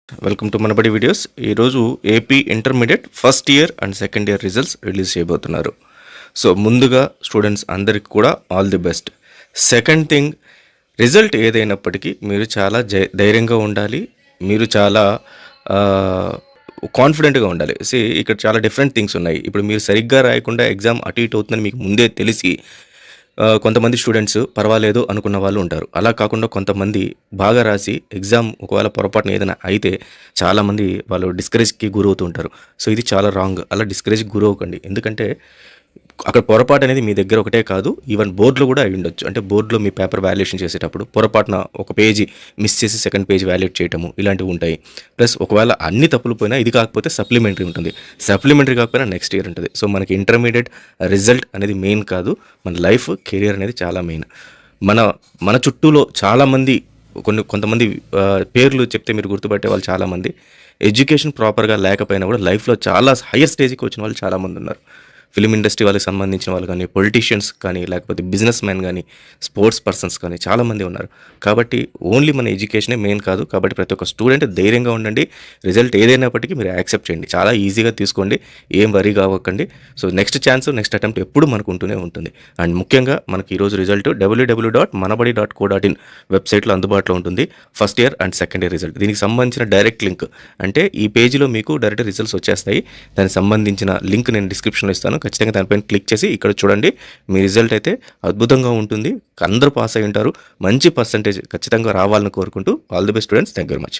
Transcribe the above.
Welcome to Manabadi videos. ఈరోజు AP intermediate first year and second year results release చేయబోతున్నారు. So ముందుగా students అందరికి కూడా all the best. Second thing, result ఏదైనప్పటికీ మీరు చాలా ధైర్యంగా ఉండాలి, మీరు చాలా కాన్ఫిడెంట్గా ఉండాలి. ఇక్కడ చాలా డిఫరెంట్ థింగ్స్ ఉన్నాయి. ఇప్పుడు మీరు సరిగ్గా రాయకుండా ఎగ్జామ్ అటు ఇటు అవుతుందని మీకు ముందే తెలిసి కొంతమంది స్టూడెంట్స్ పర్వాలేదు అనుకున్న వాళ్ళు ఉంటారు. అలా కాకుండా కొంతమంది బాగా రాసి ఎగ్జామ్ ఒకవేళ పొరపాటున ఏదైనా అయితే చాలామంది వాళ్ళు డిస్కరేజ్కి గురవుతూ ఉంటారు. సో ఇది చాలా రాంగ్. అలా డిస్కరేజ్కి గురవ్వకండి. ఎందుకంటే అక్కడ పొరపాటు అనేది మీ దగ్గర ఒకటే కాదు, ఈవెన్ బోర్డులో కూడా అయి ఉండొచ్చు. అంటే బోర్డులో మీ పేపర్ వాల్యుయేషన్ చేసేటప్పుడు పొరపాటున ఒక పేజీ మిస్ చేసి సెకండ్ పేజ్ వాల్యుయేట్ చేయటము ఇలాంటివి ఉంటాయి. ప్లస్ ఒకవేళ అన్ని తప్పులు పోయినా ఇది కాకపోతే సప్లిమెంటరీ ఉంటుంది, సప్లిమెంటరీ కాకపోయినా నెక్స్ట్ ఇయర్ ఉంటుంది. సో మనకి ఇంటర్మీడియట్ రిజల్ట్ అనేది మెయిన్ కాదు, మన లైఫ్ కెరియర్ అనేది చాలా మెయిన్. మన చుట్టూలో చాలామంది కొంతమంది పేర్లు చెప్తే మీరు గుర్తుపట్టే వాళ్ళు చాలామంది ఎడ్యుకేషన్ ప్రాపర్గా లేకపోయినా కూడా లైఫ్లో చాలా హయ్యర్ స్టేజ్కి వచ్చిన వాళ్ళు చాలామంది ఉన్నారు. ఫిలిం ఇండస్ట్రీ వాళ్ళకి సంబంధించిన వాళ్ళు కానీ, పొలిటీషియన్స్ కానీ, లేకపోతే బిజినెస్ మ్యాన్ కానీ, స్పోర్ట్స్ పర్సన్స్ కానీ చాలామంది ఉన్నారు. కాబట్టి ఓన్లీ మన ఎడ్యుకేషనే మెయిన్ కాదు. కాబట్టి ప్రతి ఒక్క స్టూడెంట్ ధైర్యంగా ఉండండి. రిజల్ట్ ఏదైనప్పటికీ మీరు యాక్సెప్ట్ చేయండి, చాలా ఈజీగా తీసుకోండి, ఏం వరీ కావకండి. So next chance, next attempt ఎప్పుడు మనకు ఉంటూనే ఉంటుంది. అండ్ ముఖ్యంగా మనకి ఈరోజు రిజల్ట్ www.manabadi.co.in వెబ్సైట్లో అందుబాటులో ఉంటుంది. First year and second year result, దీనికి సంబంధించిన డైరెక్ట్ లింక్, అంటే ఈ పేజీలో మీకు డైరెక్ట్ రిజల్ట్స్ వచ్చేస్తాయి. దానికి సంబంధించిన లింక్ నేను డిస్క్రిప్షన్లో ఇస్తాను. ఖచ్చితంగా దానిపైన క్లిక్ చేసి ఇక్కడ చూడండి. మీ రిజల్ట్ అయితే అద్భుతంగా ఉంటుంది, అందరూ పాస్ అయి ఉంటారు. మంచి పర్సంటేజ్ ఖచ్చితంగా రావాలని కోరుకుంటూ all the best students. Thank you very much.